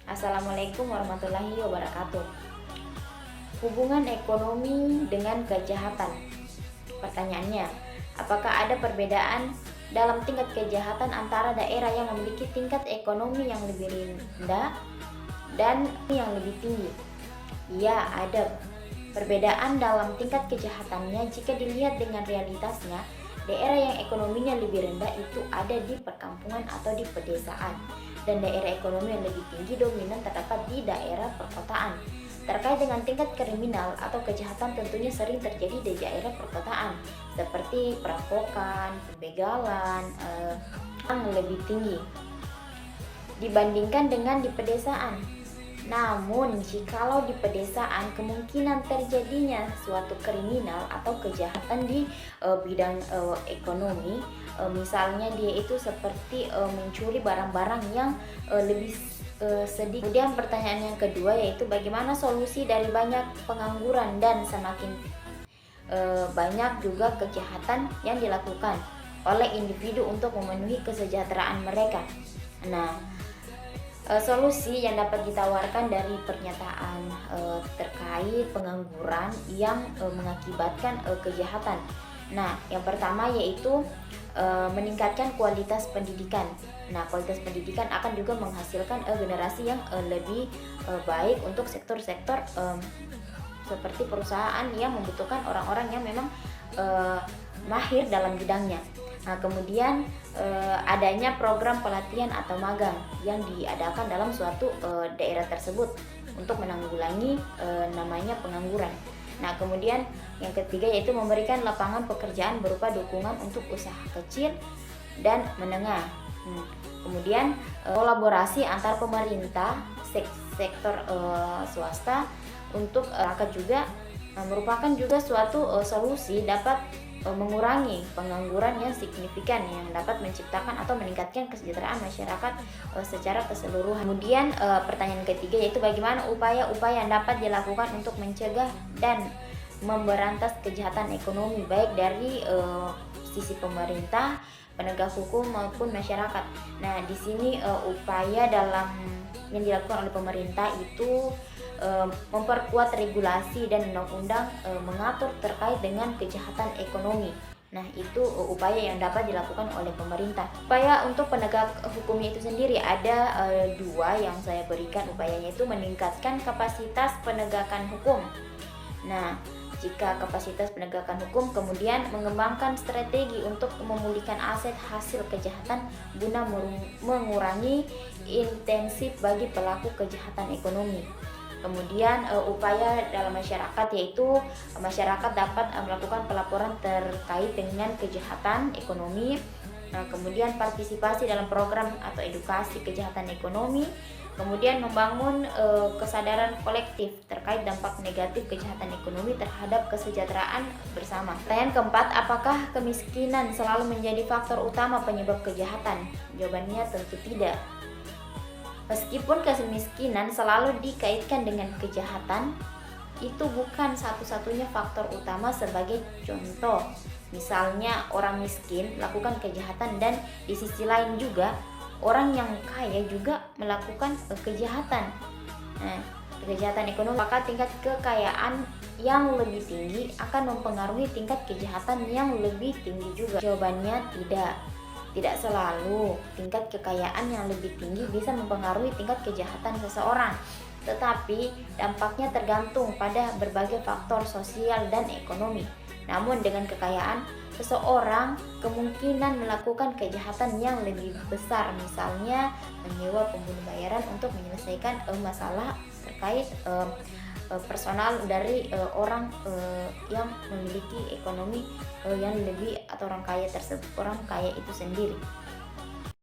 Assalamualaikum warahmatullahi wabarakatuh. Hubungan ekonomi dengan kejahatan. Pertanyaannya, apakah ada perbedaan dalam tingkat kejahatan antara daerah yang memiliki tingkat ekonomi yang lebih rendah dan yang lebih tinggi? Ya, ada perbedaan dalam tingkat kejahatannya jika dilihat dengan realitasnya. Daerah yang ekonominya lebih rendah itu ada di perkampungan atau di pedesaan, dan daerah ekonomi yang lebih tinggi dominan terdapat di daerah perkotaan. Terkait dengan tingkat kriminal atau kejahatan tentunya sering terjadi di daerah perkotaan, seperti perampokan, pembegalan yang lebih tinggi dibandingkan dengan di pedesaan. Namun, jikalau di pedesaan kemungkinan terjadinya suatu kriminal atau kejahatan di bidang ekonomi, misalnya dia itu seperti mencuri barang-barang yang lebih sedikit. Kemudian pertanyaan yang kedua yaitu bagaimana solusi dari banyak pengangguran dan semakin banyak juga kejahatan yang dilakukan oleh individu untuk memenuhi kesejahteraan mereka. Nah, solusi yang dapat ditawarkan dari pernyataan terkait pengangguran yang mengakibatkan kejahatan. Nah, yang pertama yaitu meningkatkan kualitas pendidikan. Nah, kualitas pendidikan akan juga menghasilkan generasi yang lebih baik untuk sektor-sektor seperti perusahaan yang membutuhkan orang-orang yang memang mahir dalam bidangnya. Nah, kemudian adanya program pelatihan atau magang yang diadakan dalam suatu daerah tersebut untuk menanggulangi namanya pengangguran. Nah, kemudian yang ketiga yaitu memberikan lapangan pekerjaan berupa dukungan untuk usaha kecil dan menengah. Kemudian kolaborasi antar pemerintah, sektor swasta untuk rakyat juga merupakan juga suatu solusi dapat mengurangi pengangguran yang signifikan yang dapat menciptakan atau meningkatkan kesejahteraan masyarakat secara keseluruhan. Kemudian pertanyaan ketiga yaitu bagaimana upaya-upaya yang dapat dilakukan untuk mencegah dan memberantas kejahatan ekonomi baik dari sisi pemerintah, penegak hukum maupun masyarakat. Nah, di sini upaya dalam yang dilakukan oleh pemerintah itu memperkuat regulasi dan undang-undang mengatur terkait dengan kejahatan ekonomi. Nah, itu upaya yang dapat dilakukan oleh pemerintah. Upaya untuk penegak hukumnya itu sendiri ada dua yang saya berikan upayanya, itu meningkatkan kapasitas penegakan hukum. Nah, jika kapasitas penegakan hukum, kemudian mengembangkan strategi untuk memulihkan aset hasil kejahatan guna mengurangi intensif bagi pelaku kejahatan ekonomi. Kemudian upaya dalam masyarakat yaitu masyarakat dapat melakukan pelaporan terkait dengan kejahatan ekonomi. Kemudian partisipasi dalam program atau edukasi kejahatan ekonomi. Kemudian membangun kesadaran kolektif terkait dampak negatif kejahatan ekonomi terhadap kesejahteraan bersama. Pertanyaan keempat, apakah kemiskinan selalu menjadi faktor utama penyebab kejahatan? Jawabannya tentu tidak. Meskipun kemiskinan selalu dikaitkan dengan kejahatan, itu bukan satu-satunya faktor utama. Sebagai contoh, misalnya orang miskin melakukan kejahatan dan di sisi lain juga orang yang kaya juga melakukan kejahatan. Nah, kejahatan ekonomi, maka tingkat kekayaan yang lebih tinggi akan mempengaruhi tingkat kejahatan yang lebih tinggi juga. Jawabannya tidak. Tidak selalu tingkat kekayaan yang lebih tinggi bisa mempengaruhi tingkat kejahatan seseorang, tetapi dampaknya tergantung pada berbagai faktor sosial dan ekonomi. Namun dengan kekayaan, seseorang kemungkinan melakukan kejahatan yang lebih besar, misalnya menyewa pembunuh bayaran untuk menyelesaikan masalah terkait personal dari orang yang memiliki ekonomi yang lebih atau orang kaya tersebut, orang kaya itu sendiri.